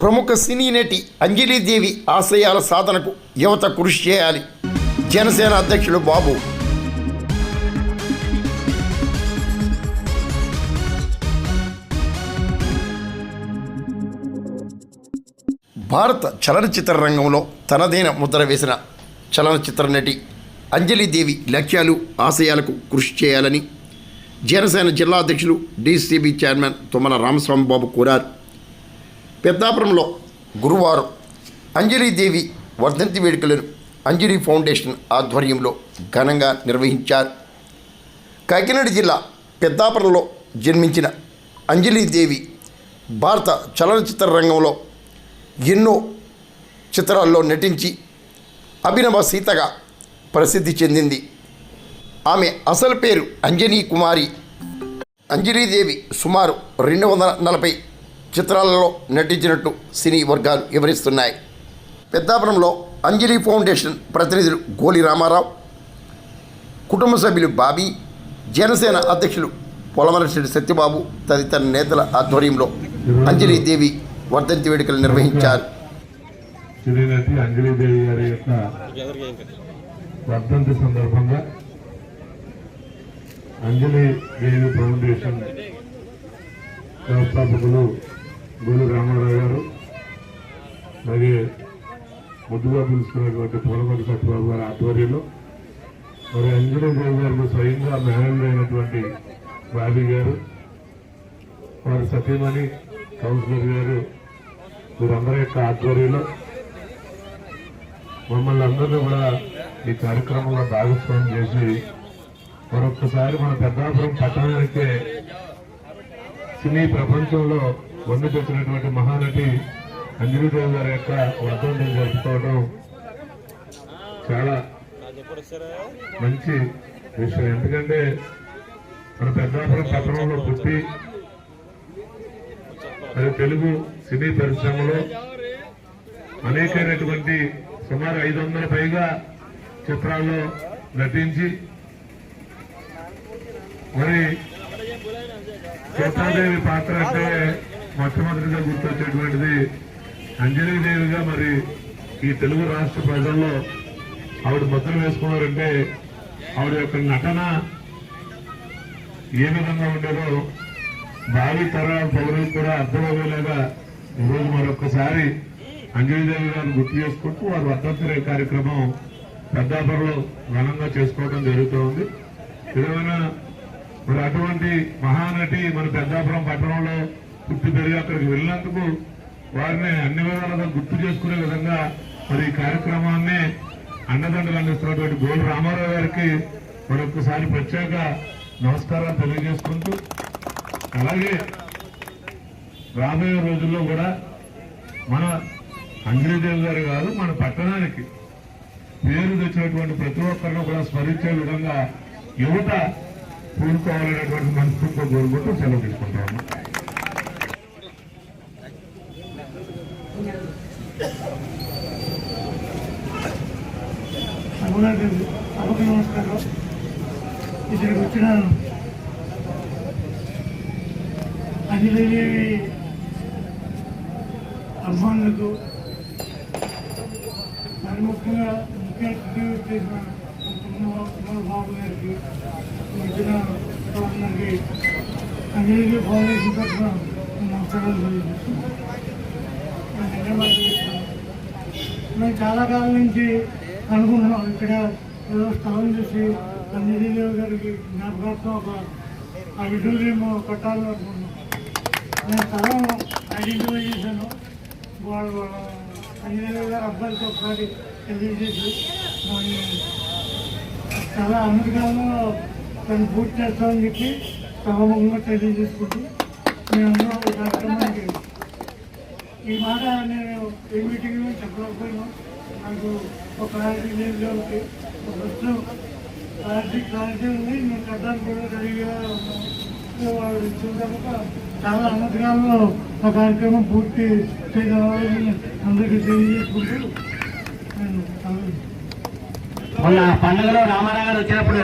ప్రముఖ సినీ నటి అంజలీదేవి ఆశయాల సాధనకు యువత కృషి చేయాలి. జనసేన అధ్యక్షులు బాబు. భారత చలనచిత్ర రంగంలో తనదైన ముద్ర వేసిన చలనచిత్ర నటి అంజలీదేవి లక్ష్యాలు ఆశయాలకు కృషి చేయాలని జనసేన జిల్లా అధ్యక్షులు డీసీబీ చైర్మన్ తుమ్మల రామస్వామి బాబు కోరారు. పెద్దాపురంలో గురువారం అంజలీదేవి వర్ధంతి వేడుకలను అంజలి ఫౌండేషన్ ఆధ్వర్యంలో ఘనంగా నిర్వహించారు. కాకినాడ జిల్లా పెద్దాపురంలో జన్మించిన అంజలీదేవి భారత చలనచిత్ర రంగంలో ఎన్నో చిత్రాల్లో నటించి అభినవ సీతగా ప్రసిద్ధి చెందింది. ఆమె అసలు పేరు అంజనీ కుమారి. అంజలీదేవి సుమారు 240 చిత్రాలలో నటించినట్టు సినీ వర్గాలు వివరిస్తున్నాయి. పెద్దాపురంలో అంజలి ఫౌండేషన్ ప్రతినిధులు గోలి రామారావు, కుటుంబ సభ్యులు బాబీ, జనసేన అధ్యక్షులు పొలమరశెట్టి సత్యబాబు తదితర నేతల ఆధ్వర్యంలో అంజలీదేవి వర్ధంతి వేడుకలు నిర్వహించారు. అంజలీదేవి గారి యొక్క వర్ధంతి సందర్భంగా అంజలీదేవి ఫౌండేషన్ వ్యవస్థాపకులు గోలి రామారావు గారు, అలాగే ముద్దుగా పిలుచుకున్నటువంటి పొలమరశెట్టి సత్యబాబు గారి ఆధ్వర్యంలో మరి అంజలీదేవి గారికి స్వయంగా మేనేజ్ అయినటువంటి బాబీ గారు, వారి సతీమణి కౌన్సిలర్ గారు, వీరందరి యొక్క ఆధ్వర్యంలో మమ్మల్ని అందరినీ కూడా ఈ కార్యక్రమంలో భాగస్వామ్యం చేసి మరొక్కసారి మన పెద్దాపురం పట్టణానికే సినీ ప్రపంచంలో వండి తెచ్చినటువంటి మహానటి అంజలీదేవి గారి యొక్క వర్ధంతిని జరుపుకోవడం చాలా మంచి విషయం. ఎందుకంటే మన పెద్దాపురం పట్టణంలో పుట్టి అది తెలుగు సినీ పరిశ్రమలో అనేకమైనటువంటి సుమారు 500 పైగా చిత్రాల్లో నటించి మరి సీతాదేవి పాత్ర అంటే మొట్టమొదటిగా గుర్తొచ్చేటువంటిది అంజలీదేవిగా మరి ఈ తెలుగు రాష్ట్ర ప్రజల్లో ఆవిడ ముద్రలు వేసుకున్నారంటే ఆవిడ యొక్క నటన ఏ విధంగా ఉండేదో భావి తరాల పౌరులకు కూడా అర్థమయ్యేలాగా ఈరోజు మరొకసారి అంజలీదేవి గారిని గుర్తు చేసుకుంటూ వారి వర్ధంతి కార్యక్రమం పెద్దాపురంలో ఘనంగా చేసుకోవడం జరుగుతూ ఉంది. ఏదైనా మరి అటువంటి మహానటి మన పెద్దాపురం పట్టణంలో పుట్టి పెరిగి అక్కడికి వెళ్ళినందుకు వారిని అన్ని విధాలుగా గుర్తు చేసుకునే విధంగా మరి ఈ కార్యక్రమాన్ని అండదండలు అందిస్తున్నటువంటి గోలి రామారావు గారికి మరొకసారి ప్రత్యేక నమస్కారాలు తెలియజేసుకుంటూ, అలాగే రాబోయే రోజుల్లో కూడా మన అంజలీదేవి గారు కాదు మన పట్టణానికి పేరు తెచ్చినటువంటి ప్రతి ఒక్కరిని కూడా స్మరించే విధంగా యువత పూనుకోవాలనేటువంటి మనస్ఫూర్తితో కోరుకుంటూ సెలవు తీసుకుంటాము. సభకు నమస్కారం. ఇక్కడికి వచ్చిన అంజలీదేవి అభిమానులకు మరి ముఖ్యంగా ముఖ్య అతిథి చేసిన బాబు గారికి, వచ్చిన గవర్నర్కి అంజలీదేవి ఫౌండేషన్ తరఫున నమస్కారాలు తెలియజేస్తున్నాను. మేము చాలా కాలం నుంచి అనుకుంటున్నాం ఇక్కడ ఏదో స్థలం చేసి అంజలీదేవి గారికి జ్ఞాపకార్థం ఒక ఆడిటోరియం కట్టాలని అనుకుంటున్నాం. నేను స్థలం ఐడెంటిఫై చేశాను. వాళ్ళ అంజలీదేవి గారు అబ్బాయిలతో ఒకసారి తెలియజేసి చాలా అమెరికాలో తను పూర్తి చేస్తామని చెప్పి సభముఖంగా తెలియజేసుకుంటూ మేమందరం ఒక కార్యక్రమానికి ఈ మాట నేను ఏ మీటింగ్లో చెప్పలేకపోయినా నాకు ఒక క్లారిటీ లేదు కాబట్టి ఒక ప్రశ్న క్లారిటీ ఉంది. నేను కట్టడానికి కూడా రెడీగా ఉన్నాను. వాళ్ళు ఇచ్చిన తర్వాత చాలా అనంతకాలంలో ఆ కార్యక్రమం పూర్తి చేయగలవాలని అందరికీ తెలియజేసుకుంటూ నేను మొన్న పండుగలో రామారావు గారు వచ్చినప్పుడు